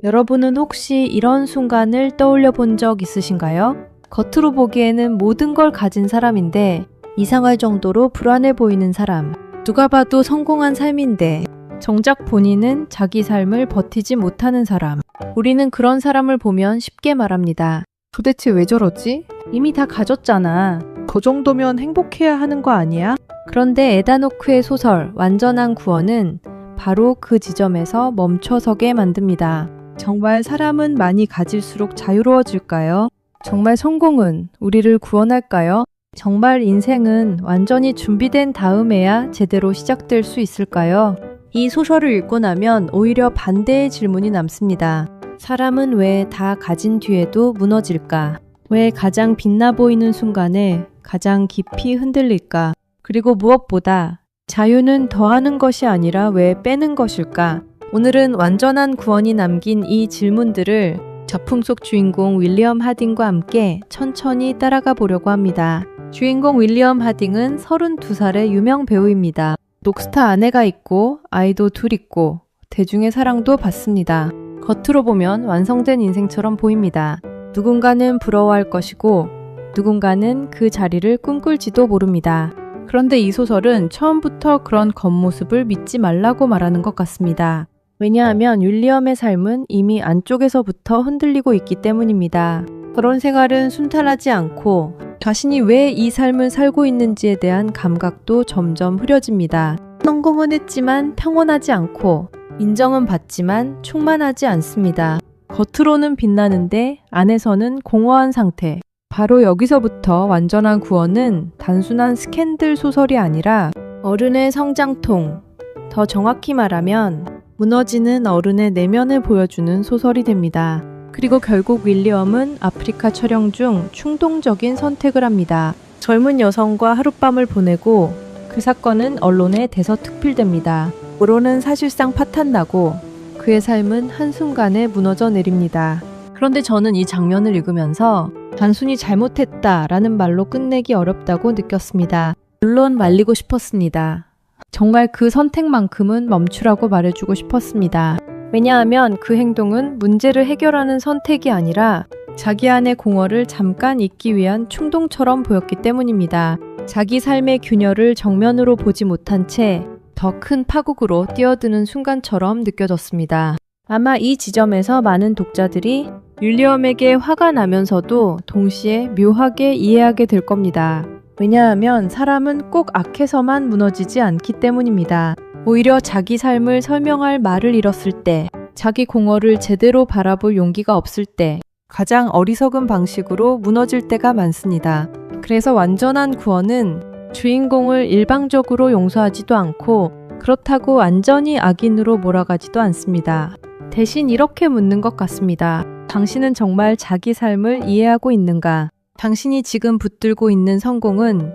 여러분은 혹시 이런 순간을 떠올려 본 적 있으신가요? 겉으로 보기에는 모든 걸 가진 사람인데 이상할 정도로 불안해 보이는 사람. 누가 봐도 성공한 삶인데 정작 본인은 자기 삶을 버티지 못하는 사람. 우리는 그런 사람을 보면 쉽게 말합니다. 도대체 왜 저러지? 이미 다 가졌잖아. 그 정도면 행복해야 하는 거 아니야? 그런데 에다노크의 소설 완전한 구원은 바로 그 지점에서 멈춰서게 만듭니다. 정말 사람은 많이 가질수록 자유로워질까요? 정말 성공은 우리를 구원할까요? 정말 인생은 완전히 준비된 다음에야 제대로 시작될 수 있을까요? 이 소설을 읽고 나면 오히려 반대의 질문이 남습니다. 사람은 왜 다 가진 뒤에도 무너질까? 왜 가장 빛나 보이는 순간에 가장 깊이 흔들릴까? 그리고 무엇보다 자유는 더하는 것이 아니라 왜 빼는 것일까? 오늘은 완전한 구원이 남긴 이 질문들을 작품 속 주인공 윌리엄 하딩과 함께 천천히 따라가 보려고 합니다. 주인공 윌리엄 하딩은 32살의 유명 배우입니다. 녹스타 아내가 있고 아이도 둘 있고 대중의 사랑도 받습니다. 겉으로 보면 완성된 인생처럼 보입니다. 누군가는 부러워할 것이고 누군가는 그 자리를 꿈꿀지도 모릅니다. 그런데 이 소설은 처음부터 그런 겉모습을 믿지 말라고 말하는 것 같습니다. 왜냐하면 윌리엄의 삶은 이미 안쪽에서부터 흔들리고 있기 때문입니다. 그런 생활은 순탄하지 않고 자신이 왜 이 삶을 살고 있는지에 대한 감각도 점점 흐려집니다. 성공은 했지만 평온하지 않고 인정은 받지만 충만하지 않습니다. 겉으로는 빛나는데 안에서는 공허한 상태. 바로 여기서부터 완전한 구원은 단순한 스캔들 소설이 아니라 어른의 성장통, 더 정확히 말하면 무너지는 어른의 내면을 보여주는 소설이 됩니다. 그리고 결국 윌리엄은 아프리카 촬영 중 충동적인 선택을 합니다. 젊은 여성과 하룻밤을 보내고 그 사건은 언론에 대서특필됩니다. 으로는 사실상 파탄나고 그의 삶은 한순간에 무너져 내립니다. 그런데 저는 이 장면을 읽으면서 단순히 잘못했다라는 말로 끝내기 어렵다고 느꼈습니다. 물론 말리고 싶었습니다. 정말 그 선택만큼은 멈추라고 말해주고 싶었습니다. 왜냐하면 그 행동은 문제를 해결하는 선택이 아니라 자기 안의 공허를 잠깐 잊기 위한 충동처럼 보였기 때문입니다. 자기 삶의 균열을 정면으로 보지 못한 채 더 큰 파국으로 뛰어드는 순간처럼 느껴졌습니다. 아마 이 지점에서 많은 독자들이 윌리엄에게 화가 나면서도 동시에 묘하게 이해하게 될 겁니다. 왜냐하면 사람은 꼭 악해서만 무너지지 않기 때문입니다. 오히려 자기 삶을 설명할 말을 잃었을 때, 자기 공허를 제대로 바라볼 용기가 없을 때 가장 어리석은 방식으로 무너질 때가 많습니다. 그래서 완전한 구원은 주인공을 일방적으로 용서하지도 않고 그렇다고 완전히 악인으로 몰아가지도 않습니다. 대신 이렇게 묻는 것 같습니다. 당신은 정말 자기 삶을 이해하고 있는가? 당신이 지금 붙들고 있는 성공은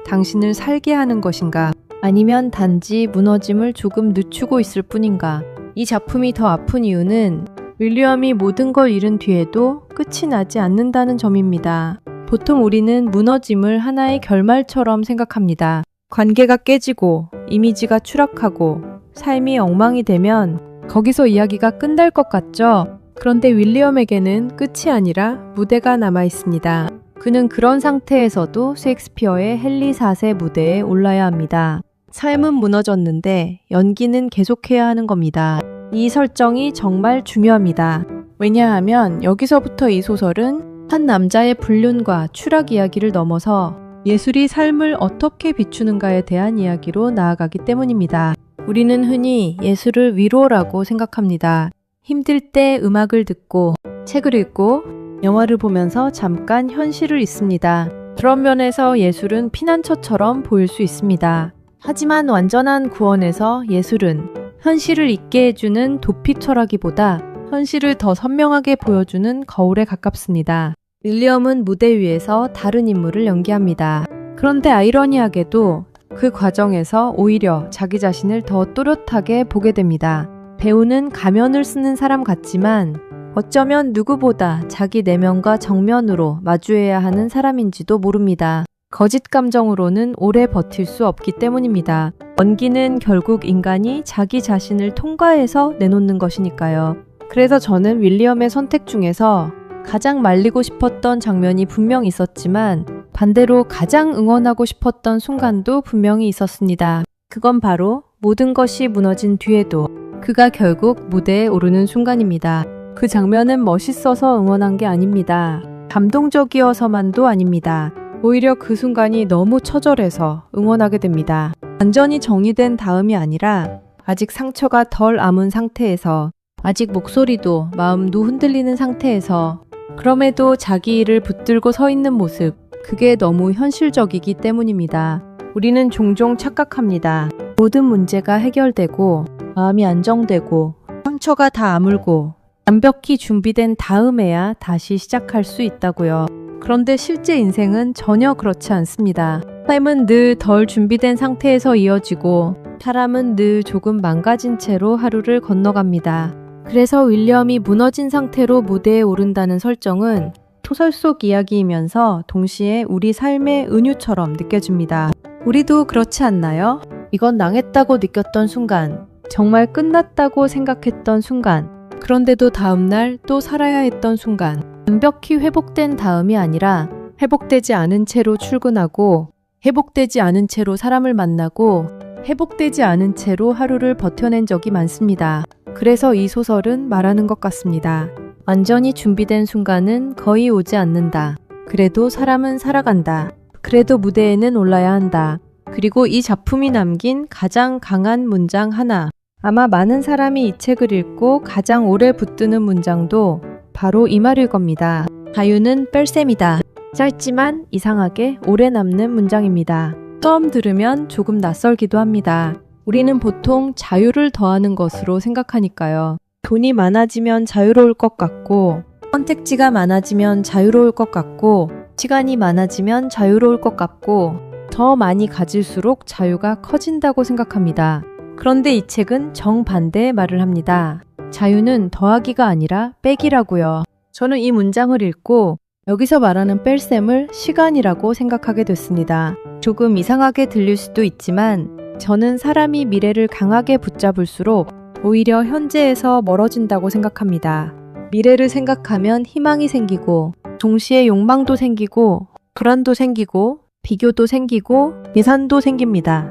당신을 살게 하는 것인가? 아니면 단지 무너짐을 조금 늦추고 있을 뿐인가? 이 작품이 더 아픈 이유는 윌리엄이 모든 걸 잃은 뒤에도 끝이 나지 않는다는 점입니다. 보통 우리는 무너짐을 하나의 결말처럼 생각합니다. 관계가 깨지고 이미지가 추락하고 삶이 엉망이 되면 거기서 이야기가 끝날 것 같죠? 그런데 윌리엄에게는 끝이 아니라 무대가 남아 있습니다. 그는 그런 상태에서도 셰익스피어의 헨리 4세 무대에 올라야 합니다. 삶은 무너졌는데 연기는 계속해야 하는 겁니다. 이 설정이 정말 중요합니다. 왜냐하면 여기서부터 이 소설은 한 남자의 불륜과 추락 이야기를 넘어서 예술이 삶을 어떻게 비추는가에 대한 이야기로 나아가기 때문입니다. 우리는 흔히 예술을 위로라고 생각합니다. 힘들 때 음악을 듣고 책을 읽고 영화를 보면서 잠깐 현실을 잊습니다. 그런 면에서 예술은 피난처처럼 보일 수 있습니다. 하지만 완전한 구원에서 예술은 현실을 잊게 해주는 도피 철학이보다 현실을 더 선명하게 보여주는 거울에 가깝습니다. 윌리엄은 무대 위에서 다른 인물을 연기합니다. 그런데 아이러니하게도 그 과정에서 오히려 자기 자신을 더 또렷하게 보게 됩니다. 배우는 가면을 쓰는 사람 같지만 어쩌면 누구보다 자기 내면과 정면으로 마주해야 하는 사람인지도 모릅니다. 거짓 감정으로는 오래 버틸 수 없기 때문입니다. 연기는 결국 인간이 자기 자신을 통과해서 내놓는 것이니까요. 그래서 저는 윌리엄의 선택 중에서 가장 말리고 싶었던 장면이 분명 있었지만 반대로 가장 응원하고 싶었던 순간도 분명히 있었습니다. 그건 바로 모든 것이 무너진 뒤에도 그가 결국 무대에 오르는 순간입니다. 그 장면은 멋있어서 응원한 게 아닙니다. 감동적이어서만도 아닙니다. 오히려 그 순간이 너무 처절해서 응원하게 됩니다. 완전히 정리된 다음이 아니라 아직 상처가 덜 아문 상태에서 아직 목소리도 마음도 흔들리는 상태에서 그럼에도 자기 일을 붙들고 서 있는 모습 그게 너무 현실적이기 때문입니다. 우리는 종종 착각합니다. 모든 문제가 해결되고 마음이 안정되고 상처가 다 아물고 완벽히 준비된 다음에야 다시 시작할 수 있다고요. 그런데 실제 인생은 전혀 그렇지 않습니다. 삶은 늘 덜 준비된 상태에서 이어지고 사람은 늘 조금 망가진 채로 하루를 건너갑니다. 그래서 윌리엄이 무너진 상태로 무대에 오른다는 설정은 소설 속 이야기이면서 동시에 우리 삶의 은유처럼 느껴집니다. 우리도 그렇지 않나요? 이건 망했다고 느꼈던 순간, 정말 끝났다고 생각했던 순간, 그런데도 다음날 또 살아야 했던 순간, 완벽히 회복된 다음이 아니라 회복되지 않은 채로 출근하고 회복되지 않은 채로 사람을 만나고 회복되지 않은 채로 하루를 버텨낸 적이 많습니다. 그래서 이 소설은 말하는 것 같습니다. 완전히 준비된 순간은 거의 오지 않는다. 그래도 사람은 살아간다. 그래도 무대에는 올라야 한다. 그리고 이 작품이 남긴 가장 강한 문장 하나. 아마 많은 사람이 이 책을 읽고 가장 오래 붙드는 문장도 바로 이 말일 겁니다. 자유는 뺄셈이다. 짧지만 이상하게 오래 남는 문장입니다. 처음 들으면 조금 낯설기도 합니다. 우리는 보통 자유를 더하는 것으로 생각하니까요. 돈이 많아지면 자유로울 것 같고, 선택지가 많아지면 자유로울 것 같고, 시간이 많아지면 자유로울 것 같고, 더 많이 가질수록 자유가 커진다고 생각합니다. 그런데 이 책은 정반대의 말을 합니다. 자유는 더하기가 아니라 빼기라고요. 저는 이 문장을 읽고 여기서 말하는 뺄셈을 시간이라고 생각하게 됐습니다. 조금 이상하게 들릴 수도 있지만 저는 사람이 미래를 강하게 붙잡을수록 오히려 현재에서 멀어진다고 생각합니다. 미래를 생각하면 희망이 생기고 동시에 욕망도 생기고 불안도 생기고 비교도 생기고 계산도 생깁니다.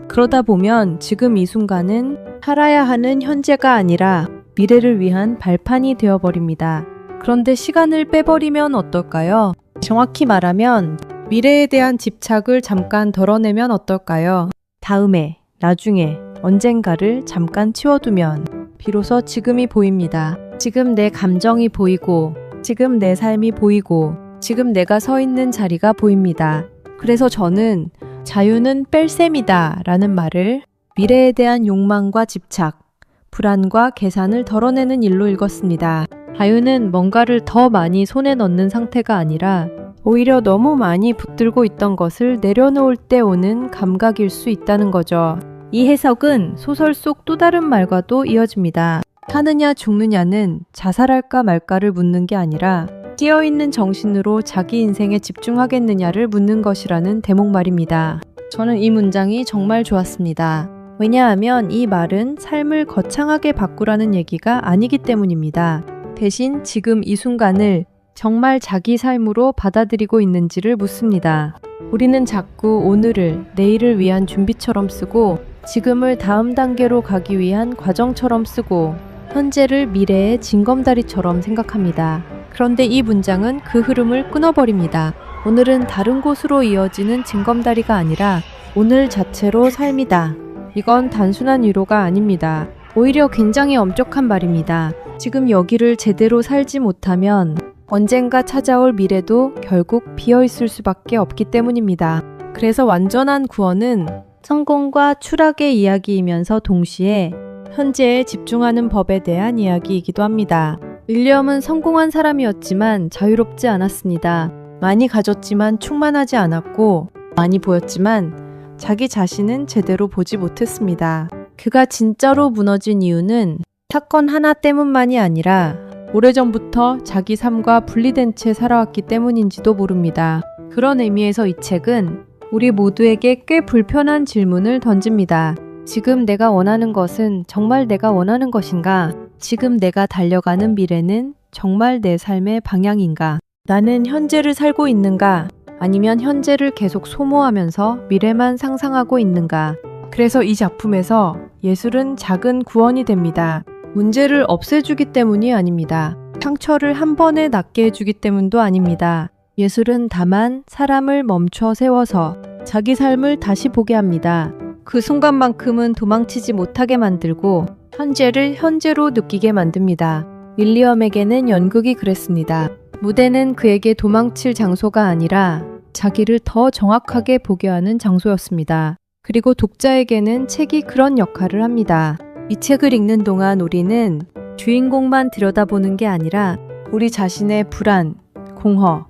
그러다 보면 지금 이 순간은 살아야 하는 현재가 아니라 미래를 위한 발판이 되어버립니다. 그런데 시간을 빼버리면 어떨까요? 정확히 말하면 미래에 대한 집착을 잠깐 덜어내면 어떨까요? 다음에, 나중에, 언젠가를 잠깐 치워두면 비로소 지금이 보입니다. 지금 내 감정이 보이고, 지금 내 삶이 보이고, 지금 내가 서 있는 자리가 보입니다. 그래서 저는 자유는 뺄셈이다 라는 말을 미래에 대한 욕망과 집착, 불안과 계산을 덜어내는 일로 읽었습니다. 자유는 뭔가를 더 많이 손에 넣는 상태가 아니라 오히려 너무 많이 붙들고 있던 것을 내려놓을 때 오는 감각일 수 있다는 거죠. 이 해석은 소설 속 또 다른 말과도 이어집니다. 사느냐 죽느냐는 자살할까 말까를 묻는 게 아니라 깨어있는 정신으로 자기 인생에 집중하겠느냐를 묻는 것이라는 대목 말입니다. 저는 이 문장이 정말 좋았습니다. 왜냐하면 이 말은 삶을 거창하게 바꾸라는 얘기가 아니기 때문입니다. 대신 지금 이 순간을 정말 자기 삶으로 받아들이고 있는지를 묻습니다. 우리는 자꾸 오늘을 내일을 위한 준비처럼 쓰고 지금을 다음 단계로 가기 위한 과정처럼 쓰고 현재를 미래의 징검다리처럼 생각합니다. 그런데 이 문장은 그 흐름을 끊어버립니다. 오늘은 다른 곳으로 이어지는 징검다리가 아니라 오늘 자체로 삶이다. 이건 단순한 위로가 아닙니다. 오히려 굉장히 엄격한 말입니다. 지금 여기를 제대로 살지 못하면 언젠가 찾아올 미래도 결국 비어있을 수밖에 없기 때문입니다. 그래서 완전한 구원은 성공과 추락의 이야기이면서 동시에 현재에 집중하는 법에 대한 이야기이기도 합니다. 윌리엄은 성공한 사람이었지만 자유롭지 않았습니다. 많이 가졌지만 충만하지 않았고 많이 보였지만 자기 자신은 제대로 보지 못했습니다. 그가 진짜로 무너진 이유는 사건 하나 때문만이 아니라 오래전부터 자기 삶과 분리된 채 살아왔기 때문인지도 모릅니다. 그런 의미에서 이 책은 우리 모두에게 꽤 불편한 질문을 던집니다. 지금 내가 원하는 것은 정말 내가 원하는 것인가? 지금 내가 달려가는 미래는 정말 내 삶의 방향인가? 나는 현재를 살고 있는가? 아니면 현재를 계속 소모하면서 미래만 상상하고 있는가? 그래서 이 작품에서 예술은 작은 구원이 됩니다. 문제를 없애주기 때문이 아닙니다. 상처를 한 번에 낫게 해주기 때문도 아닙니다. 예술은 다만 사람을 멈춰 세워서 자기 삶을 다시 보게 합니다. 그 순간만큼은 도망치지 못하게 만들고 현재를 현재로 느끼게 만듭니다. 윌리엄에게는 연극이 그랬습니다. 무대는 그에게 도망칠 장소가 아니라 자기를 더 정확하게 보게 하는 장소였습니다. 그리고 독자에게는 책이 그런 역할을 합니다. 이 책을 읽는 동안 우리는 주인공만 들여다보는 게 아니라 우리 자신의 불안, 공허,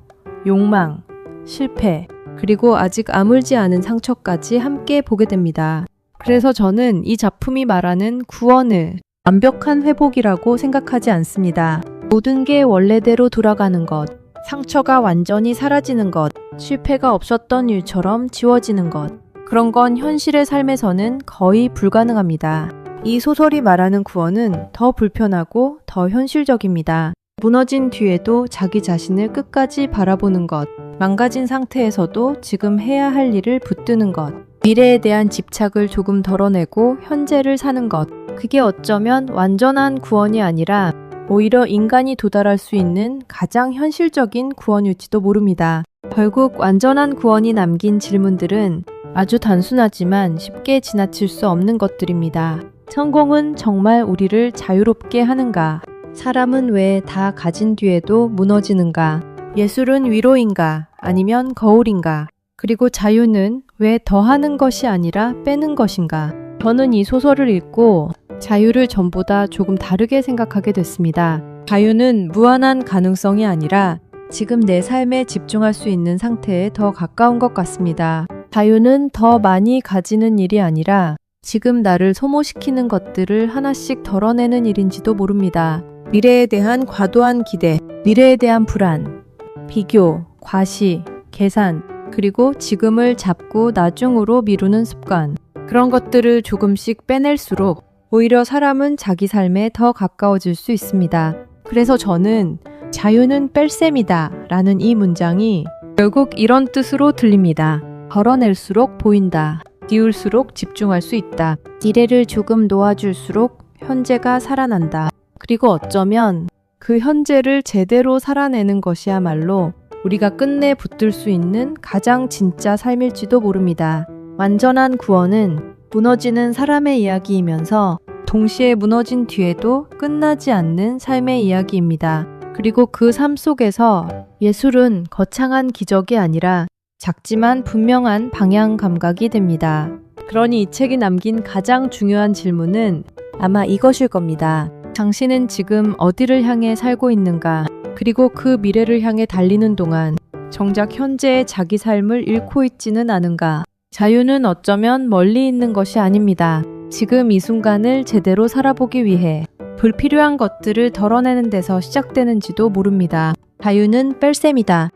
욕망, 실패, 그리고 아직 아물지 않은 상처까지 함께 보게 됩니다. 그래서 저는 이 작품이 말하는 구원을 완벽한 회복이라고 생각하지 않습니다. 모든 게 원래대로 돌아가는 것, 상처가 완전히 사라지는 것, 실패가 없었던 일처럼 지워지는 것, 그런 건 현실의 삶에서는 거의 불가능합니다. 이 소설이 말하는 구원은 더 불편하고 더 현실적입니다. 무너진 뒤에도 자기 자신을 끝까지 바라보는 것, 망가진 상태에서도 지금 해야 할 일을 붙드는 것, 미래에 대한 집착을 조금 덜어내고 현재를 사는 것, 그게 어쩌면 완전한 구원이 아니라 오히려 인간이 도달할 수 있는 가장 현실적인 구원일지도 모릅니다. 결국 완전한 구원이 남긴 질문들은 아주 단순하지만 쉽게 지나칠 수 없는 것들입니다. 성공은 정말 우리를 자유롭게 하는가? 사람은 왜 다 가진 뒤에도 무너지는가? 예술은 위로인가? 아니면 거울인가? 그리고 자유는 왜 더하는 것이 아니라 빼는 것인가? 저는 이 소설을 읽고 자유를 전보다 조금 다르게 생각하게 됐습니다. 자유는 무한한 가능성이 아니라 지금 내 삶에 집중할 수 있는 상태에 더 가까운 것 같습니다. 자유는 더 많이 가지는 일이 아니라 지금 나를 소모시키는 것들을 하나씩 덜어내는 일인지도 모릅니다. 미래에 대한 과도한 기대, 미래에 대한 불안, 비교, 과시, 계산, 그리고 지금을 잡고 나중으로 미루는 습관. 그런 것들을 조금씩 빼낼수록 오히려 사람은 자기 삶에 더 가까워질 수 있습니다. 그래서 저는 자유는 뺄셈이다 라는 이 문장이 결국 이런 뜻으로 들립니다. 덜어낼수록 보인다. 띄울수록 집중할 수 있다. 미래를 조금 놓아줄수록 현재가 살아난다. 그리고 어쩌면 그 현재를 제대로 살아내는 것이야말로 우리가 끝내 붙들 수 있는 가장 진짜 삶일지도 모릅니다. 완전한 구원은 무너지는 사람의 이야기이면서 동시에 무너진 뒤에도 끝나지 않는 삶의 이야기입니다. 그리고 그 삶 속에서 예술은 거창한 기적이 아니라 작지만 분명한 방향 감각이 됩니다. 그러니 이 책이 남긴 가장 중요한 질문은 아마 이것일 겁니다. 당신은 지금 어디를 향해 살고 있는가? 그리고 그 미래를 향해 달리는 동안 정작 현재의 자기 삶을 잃고 있지는 않은가? 자유는 어쩌면 멀리 있는 것이 아닙니다. 지금 이 순간을 제대로 살아보기 위해 불필요한 것들을 덜어내는 데서 시작되는지도 모릅니다. 자유는 뺄셈이다.